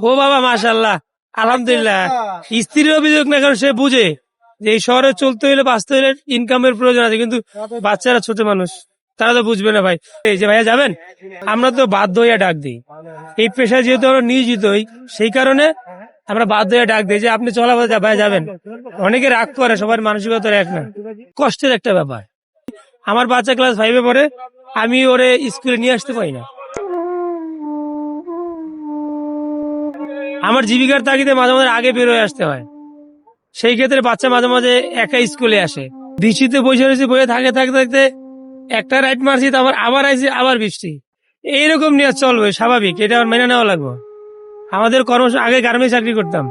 ও বাবা, মাশাআল্লাহ, আলহামদুলিল্লাহ। স্ত্রীর অভিযোগ না, কারণ সে বুঝে যে এই শহরে চলতে হলে বাঁচতে হলে ইনকামের প্রয়োজন আছে, কিন্তু বাচ্চারা ছোট মানুষ, তারা তো বুঝবে না ভাই। এই যে ভাইয়া যাবেন, আমরা তো বাধ্য হইয়া ডাক দিই। এই পেশায় যেহেতু আমরা নিয়োজিত হই, সেই কারণে আমরা বাধ্য হয়ে ডাক দিই যে আপনি চলা ভাই যাবেন। অনেকে রাগ করে, সবার মানসিকতা এক না, কষ্টের একটা ব্যাপার। আমার বাচ্চা ক্লাস 5-এ পড়ে, আমি ওরে স্কুলে নিয়ে আসতে পারি না। আমার জীবিকার তাগিদে মাঝে মাঝে আগে বের হয়ে আসতে হয়। সেই ক্ষেত্রে বাচ্চা মাঝে মাঝে একা স্কুলে আসে, বৃষ্টিতে বসে রয়েছে, বসে থাকতে থাকতে থাকতে একটা রাইড মারছি, তারপর আবার আইসি, আবার বৃষ্টি। এইরকম নিয়ে চলবে, স্বাভাবিক, এটা আমার মেনে নেওয়া লাগবে। আমাদের আগে গার্মেন্টস চাকরি করতাম,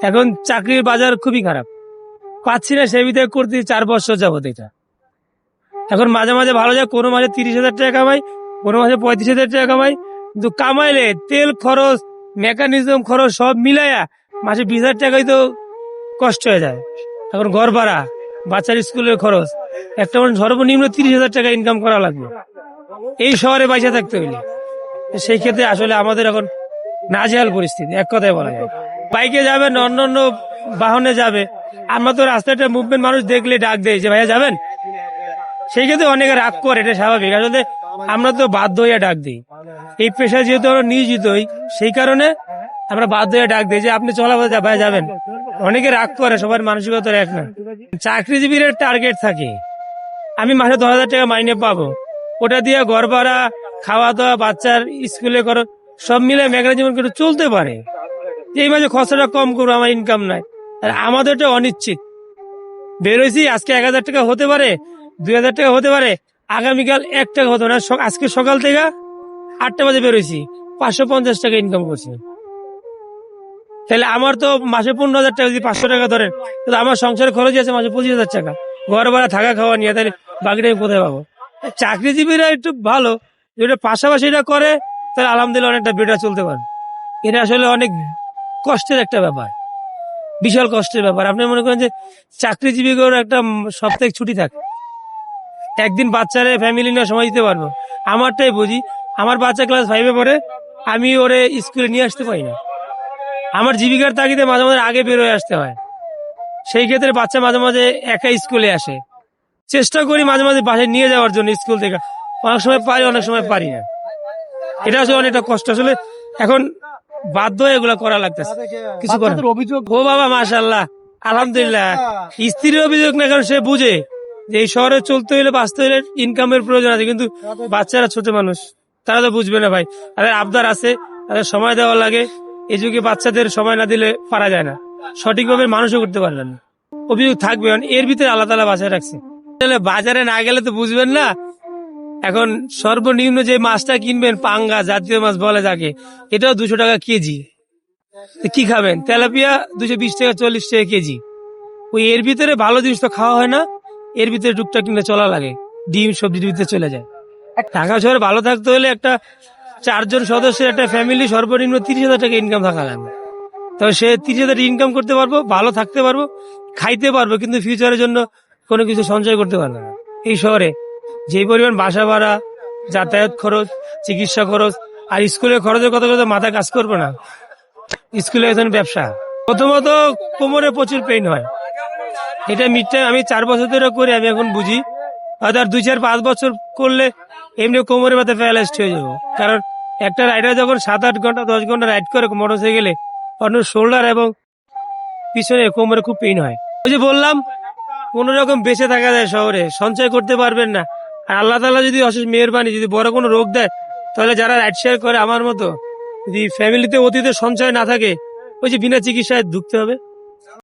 এখন চাকরির বাজার খুবই খারাপ, পাচ্ছি না, সে ভিতরে করতে 4 বছর যাবত এটা। এখন মাঝে মাঝে ভালো যায়, কোনো মাসে 30,000 টাকা কামাই, কোনো মাসে 35,000 টাকা কামাই, কিন্তু কামাইলে তেল খরচ, মেকানিজম খরচ সব মিলাইয়া মাসে 20,000 টাকাই তো কষ্ট হয়ে যায়। এখন ঘর ভাড়া, বাচ্চার স্কুলের খরচ, একটা মানুষ সর্বনিম্ন 30,000 টাকা ইনকাম করা লাগবে এই শহরে বাইসা থাকতে হইলে। সেই ক্ষেত্রে আসলে আমাদের এখন নাজেহাল পরিস্থিতি, এক কথায় বলা যায়। বাইকে যাবে না অন্যান্য বাহনে যাবে, আমরা তো রাস্তাটা মুভমেন্ট, মানুষ দেখলে ডাক দেয় যে ভাইয়া যাবেন। সেই ক্ষেত্রে অনেকে রাগ করে, এটা স্বাভাবিক। আসলে আমরা তো বাধ্য হইয়া ডাক দিই। এই পেশায় যেহেতু আমরা নিয়োজিত হই, সেই কারণে আমরা বাধ্য হয়ে ডাক দিই যে আপনি চলা ভাই যাবেন। অনেকে রাগ করে, সবার মানসিকতা এক না। চাকরিজীবীর টার্গেট থাকে, আমি মাসে 10,000 টাকা মাইনে পাবো, ওটা দিয়ে ঘর ভাড়া, খাওয়া দাওয়া, বাচ্চার স্কুলে করো, সব মিলে মেকানিজম করে চলতে পারে। এই মাসে খরচাটা কম করবো, আমার ইনকাম নাই। আর আমাদেরটা অনিশ্চিত, বেরোইছি, আজকে 1,000 টাকা হতে পারে, 2,000 টাকা হতে পারে, আগামীকাল 1 টাকা হতো না। আজকে সকাল থেকে 8টা বাজে বেরোইছি, 550 টাকা ইনকাম করছি। তাহলে আমার তো মাসে 15,000 টাকা, যদি 500 টাকা ধরেন, তাহলে আমার সংসারের খরচ আছে মাসে 25,000 টাকা, ঘর ভাড়া, থাকা খাওয়া নিয়ে। তাহলে বাকিটা আমি কোথায় পাবো? চাকরিজীবীরা একটু ভালো, যেটা পাশাপাশি এটা করে, তাহলে আলহামদুলিল্লাহ অনেকটা বেটার চলতে পারে। এটা আসলে অনেক কষ্টের একটা ব্যাপার, বিশাল কষ্টের ব্যাপার। আপনি মনে করেন যে চাকরিজীবীদের একটা সপ্তাহে ছুটি থাকে, একদিন বাচ্চারে ফ্যামিলি নিয়ে সময় দিতে পারবো। আমারটাই বুঝি, আমার বাচ্চা ক্লাস 5-এ পড়ে, আমি ওরে স্কুলে নিয়ে আসতে পারি না। আমার জীবিকার তাগিদে মাঝে মাঝে আগে বের হয়ে আসতে হয়। সেই ক্ষেত্রে বাচ্চা মাঝে মাঝে একা স্কুলে আসে, চেষ্টা করি মাঝে মাঝে বাসায় নিয়ে যাওয়ার জন্য স্কুল থেকে, অনেক সময় পারি, অনেক সময় পারি না। এটা আসলে অনেকটা কষ্ট। আসলে এখন বাধ্য হয়ে এগুলা করা লাগতেছে, কিছু করার। অভিযোগ ও বাবা, মাশাআল্লাহ, আলহামদুলিল্লাহ। স্ত্রীর অভিযোগ না, কারণ সে বুঝে যে এই শহরে চলতে হলে বাঁচতে হলে ইনকামের প্রয়োজন আছে, কিন্তু বাচ্চারা ছোট মানুষ, তারা তো বুঝবে না ভাই। তাদের আবদার আছে, তাদের সময় দেওয়া লাগে। এই যুগে বাচ্চাদের সময় না দিলে পারা যায় না, সঠিকভাবে মানুষও করতে পারবেন না। অভিযোগ থাকবে, এর ভিতরে আল্লাহ তাআলা বাঁচায় রাখছে। বাজারে না গেলে তো বুঝবেন না। এখন সর্বনিম্ন যে মাছটা কিনবেন, পাঙ্গা জাতীয় মাছ বলে যাকে, এটাও 200 টাকা কেজি। কি খাবেন? তেলাপিয়া 220 টাকা, 40 টাকা কেজি। ওই এর ভিতরে ভালো জিনিস তো খাওয়া হয় না, এর ভিতরে টুকটাক কিনে চলা লাগে, ডিম সবজির ভিতরে চলে যায়। ঢাকা শহরে ভালো থাকতে হলে একটা 4 জন সদস্যের একটা ফ্যামিলি সর্বনিম্ন 30,000 টাকা ইনকাম থাকা লাগবে। তবে সে 30,000 ইনকাম করতে পারবো, ভালো থাকতে পারবো, খাইতে পারবো, কিন্তু ফিউচারের জন্য কোনো কিছু সঞ্চয় করতে পারবে না। এই শহরে যে পরিমাণ বাসা ভাড়া, যাতায়াত খরচ, চিকিৎসা খরচ, আর স্কুলের খরচের কথা কথা মাথা কাজ করবে না। স্কুলে এখন ব্যবসা, প্রথমত কোমরে প্রচুর পেইন হয়, এটা মিডটাইম আমি 4 বছর ধরে করি, আমি এখন বুঝি। হয়তো আর 2-4-5 বছর করলে এমনি কোমরের ব্যথা প্যারালাইজড হয়ে যাবো। কারণ একটা রাইডার যখন 7-8 ঘন্টা 10 ঘন্টা রাইড করে মোটরসাইকেলে, অন্য শোল্ডার এবং পিছনে কোমরে খুব পেইন হয়। ওই যে বললাম, কোন রকম বেঁচে থাকা যায় শহরে, সঞ্চয় করতে পারবেন না। আর আল্লাহ তাআলা যদি অশেষ মেহেরবানি, যদি বড় কোনো রোগ দেয়, তাহলে যারা রাইড শেয়ার করে আমার মতো, যদি ফ্যামিলিতে অতীতে সঞ্চয় না থাকে, ওই যে বিনা চিকিৎসায় ঢুকতে হবে।